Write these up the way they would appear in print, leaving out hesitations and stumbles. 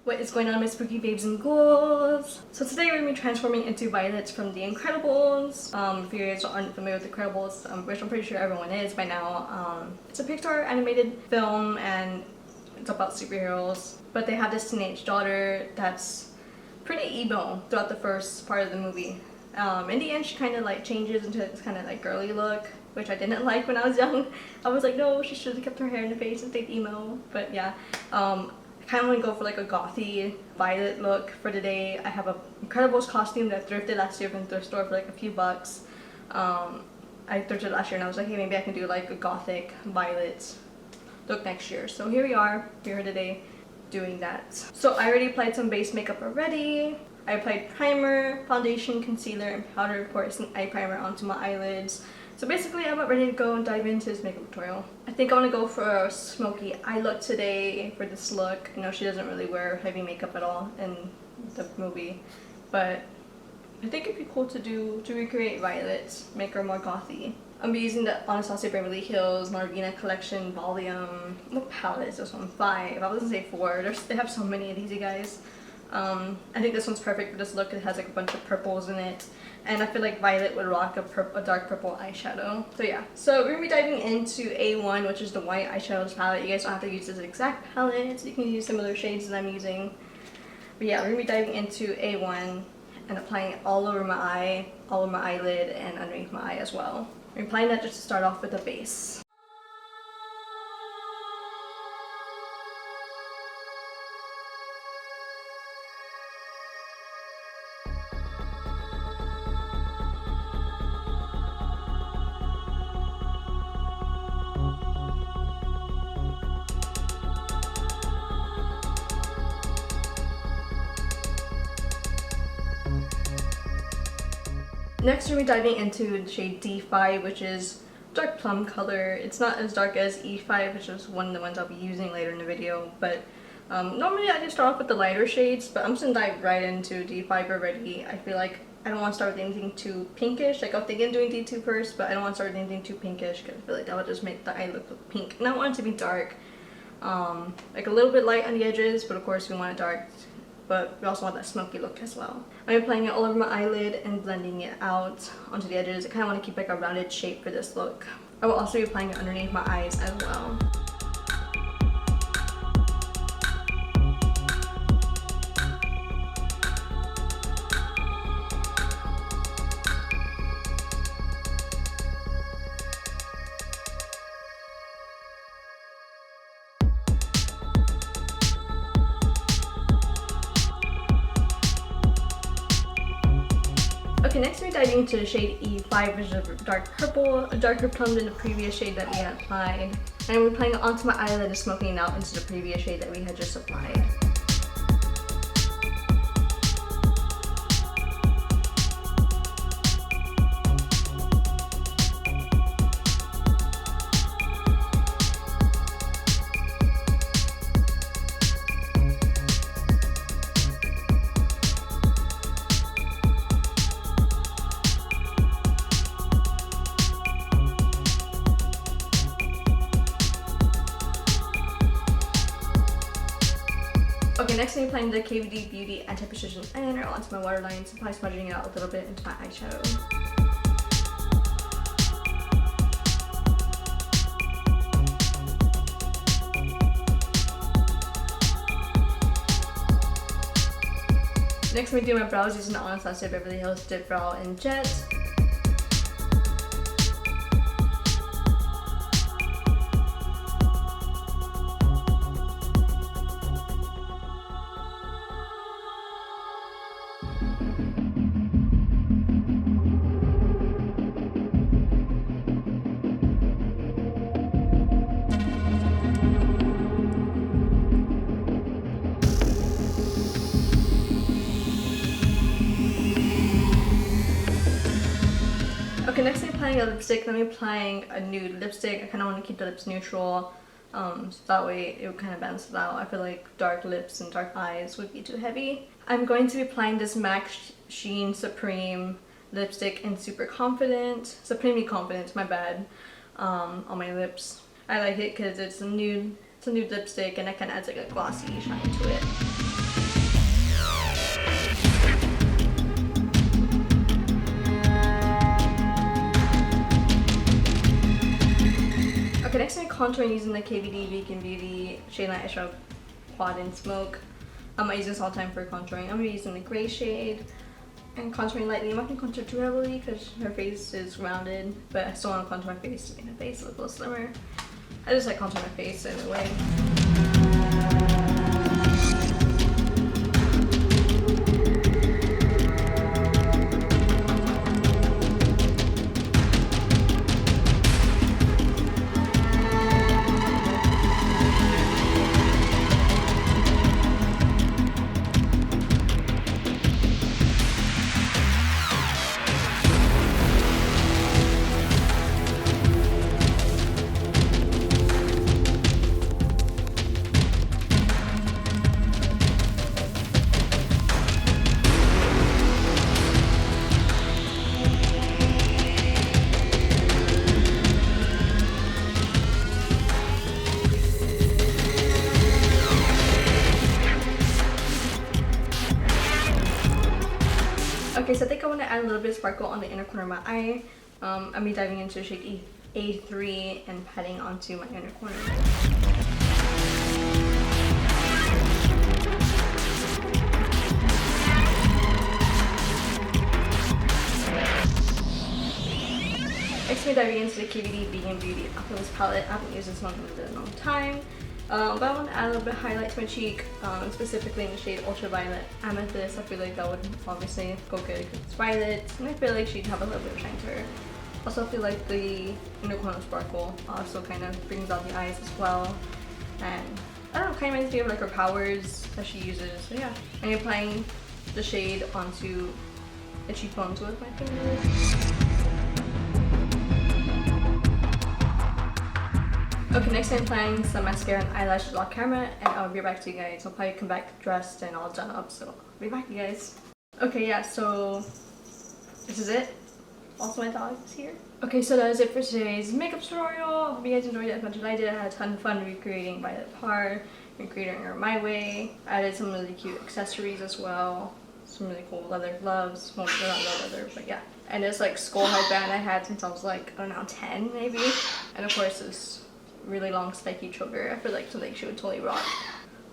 What is going on, my spooky babes and ghouls? So today we're going to be transforming into Violet from The Incredibles. If you guys aren't familiar with The Incredibles, which I'm pretty sure everyone is by now, it's a Pixar animated film and it's about superheroes. But they have this teenage daughter that's pretty emo throughout the first part of the movie. In the end, she kind of like changes into this kind of like girly look, which I didn't like when I was young. I was like, no, she should have kept her hair in the face and stayed emo. But yeah, kind of want to go for like a gothy Violet look for today. I have a Incredibles costume that I thrifted last year from the thrift store for like a few bucks. I thrifted last year and I was like, hey, maybe I can do like a Gothic Violet look next year. So here we are here today doing that. So I already applied some base makeup already. I applied primer, foundation, concealer, and powder, of course, and eye primer onto my eyelids. So basically, I'm about ready to go and dive into this makeup tutorial. I think I want to go for a smoky eye look today for this look. You know, she doesn't really wear heavy makeup at all in the movie, but I think it'd be cool to recreate Violet, make her more gothy. I'm using the Anastasia Beverly Hills Marvina Collection Volume. What palette is this one? 5. I was gonna say 4. They have so many of these, you guys. I think this one's perfect for this look. It has like a bunch of purples in it, and I feel like Violet would rock a dark purple eyeshadow. So yeah, so we're gonna be diving into A1, which is the white eyeshadows palette. You guys don't have to use this exact palette, so you can use similar shades that I'm using. But yeah, we're gonna be diving into A1 and applying it all over my eye, all over my eyelid, and underneath my eye as well. We're applying that just to start off with the base. Next, we're diving into the shade D5, which is dark plum color. It's not as dark as E5, which is one of the ones I'll be using later in the video, but normally I just start off with the lighter shades, but I'm just gonna dive right into D5 already. I feel like I don't want to start with anything too pinkish. Like, I'm thinking of doing D2 first, but I don't want to start with anything too pinkish because I feel like that would just make the eye look pink. And I want it to be dark, like a little bit light on the edges, but of course we want it dark. But we also want that smoky look as well. I'm applying it all over my eyelid and blending it out onto the edges. I kind of want to keep like a rounded shape for this look. I will also be applying it underneath my eyes as well. Okay, next we're diving into the shade E5, which is a dark purple, a darker plum than the previous shade that we had applied. And we're applying it onto my eyelid and smoking it out into the previous shade that we had just applied. Okay, next I'm applying the KVD Beauty Anti-Precision Eyeliner onto my waterline, so by smudging it out a little bit into my eyeshadow. Next I'm doing my brows using the Anastasia Beverly Hills Dip Brow in Jet. Okay, next I'm applying a lipstick. I'm applying a nude lipstick. I kind of want to keep the lips neutral, so that way it would kind of balance it out. I feel like dark lips and dark eyes would be too heavy. I'm going to be applying this MAC Sheen Supreme lipstick in Supremely Confident, my bad, on my lips. I like it because it's a nude lipstick and it kind of adds like a glossy shine to it. contouring using the KVD Beacon Beauty Shade Light Eyeshadow Quad and Smoke. I use this all the time for contouring. I'm gonna be using the gray shade and contouring lightly. I'm not gonna contour too heavily because her face is rounded, but I still want to contour my face to make my face look a little slimmer. I just like contour my face in a way. Okay, so I think I want to add a little bit of sparkle on the inner corner of my eye. I'll be diving into shade A3 and patting onto my inner corner. Next, we're diving into the KVD Beacon Beauty Oculus palette. I haven't used this one in a long time. But I want to add a little bit of highlight to my cheek, specifically in the shade Ultraviolet Amethyst. I feel like that would obviously go good because it's violet, and I feel like she'd have a little bit of shine to her. Also, I feel like the inner corner sparkle also kind of brings out the eyes as well. And I don't know, kind of reminds me of like her powers that she uses. So yeah, I'm applying the shade onto the cheekbones with my fingers. Okay, next I'm applying some mascara and eyelashes off camera, and I'll be back to you guys. I'll probably come back dressed and all done up, so I'll be back, you guys. Okay, yeah, so this is it. Also, my dog is here. Okay, so that is it for today's makeup tutorial. Hope you guys enjoyed it as much as I did. I had a ton of fun recreating by Parr, recreating her my way. I added some really cute accessories as well. Some really cool leather gloves. Well, they're not real leather, but yeah. And this like skull headband I had since I was like, I don't know, 10 maybe. And of course this really long spiky choker. I feel like something she would totally rock.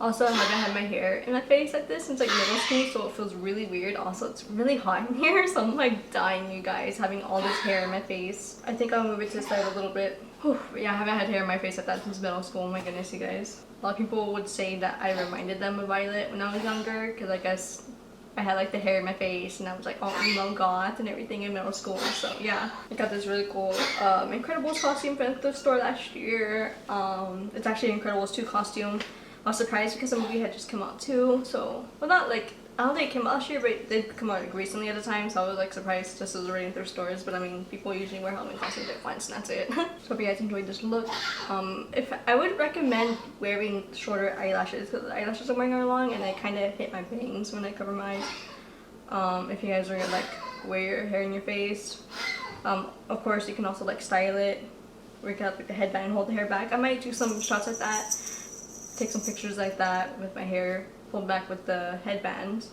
Also, I haven't had my hair in my face like this since like middle school, so it feels really weird. Also, it's really hot in here, so I'm like dying, you guys, having all this hair in my face. I think I'll move it to the side a little bit. Whew, yeah, I haven't had hair in my face like that since middle school. Oh my goodness, you guys. A lot of people would say that I reminded them of Violet when I was younger, because I guess I had like the hair in my face and I was like all emo goth and everything in middle school. So yeah, I got this really cool Incredibles costume from the thrift store last year. It's actually an Incredibles 2 costume. I was surprised because the movie had just come out too. So, well, not like, I don't think it came out last year, but it did come out like recently at the time. So I was like surprised just as already in thrift stores. But I mean, people usually wear Halloween costumes at once and that's it. So hope you guys enjoyed this look. If I would recommend wearing shorter eyelashes because the eyelashes I'm wearing are long and they kind of hit my bangs when I cover my eyes. If you guys are gonna like wear your hair in your face. Of course, you can also like style it, work out like the headband and hold the hair back. I might do some shots like that. Take some pictures like that with my hair pulled back with the headband.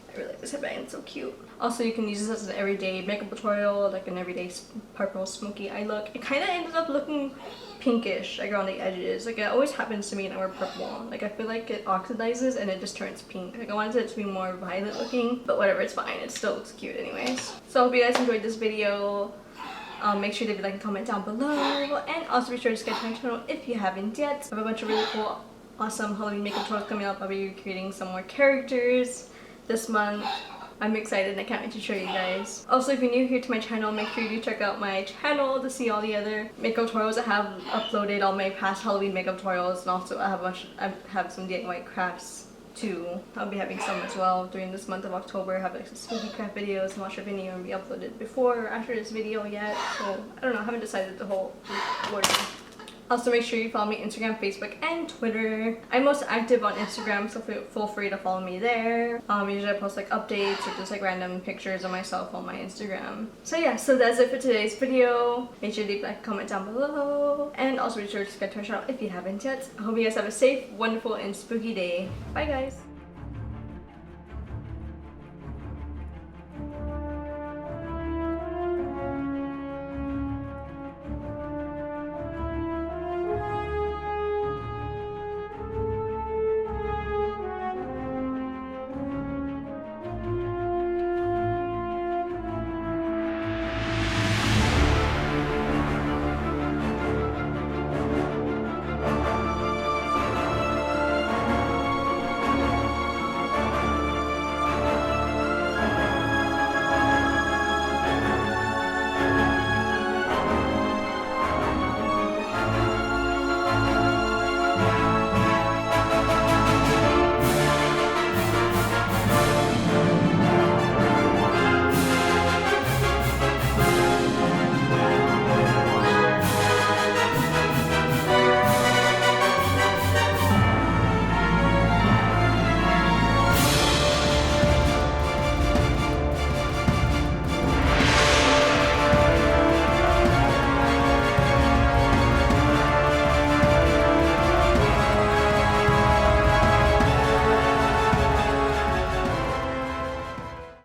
I really like this headband, it's so cute. Also, you can use this as an everyday makeup tutorial, like an everyday purple smoky eye look. It kind of ended up looking pinkish, like around the edges. Like it always happens to me when I wear purple. Like I feel like it oxidizes and it just turns pink. Like I wanted it to be more violet looking, but whatever, it's fine. It still looks cute anyways. So I hope you guys enjoyed this video. Make sure to leave a like and comment down below, and also be sure to subscribe to my channel if you haven't yet. I have a bunch of really cool awesome Halloween makeup tutorials coming up. I'll be creating some more characters this month. I'm excited and I can't wait to show you guys. Also, if you're new here to my channel, make sure you do check out my channel to see all the other makeup tutorials. I have uploaded all my past Halloween makeup tutorials, and also I have some DIY crafts too. I'll be having some as well during this month of October. I have like some spooky craft videos. I'm not sure if any will be uploaded before or after this video yet, so I don't know, I haven't decided the whole order. Also, make sure you follow me on Instagram, Facebook, and Twitter. I'm most active on Instagram, so feel free to follow me there. Usually I post like updates or just like random pictures of myself on my Instagram. So yeah, so that's it for today's video. Make sure to leave a like, comment down below. And also be sure to subscribe to my channel if you haven't yet. I hope you guys have a safe, wonderful, and spooky day. Bye guys!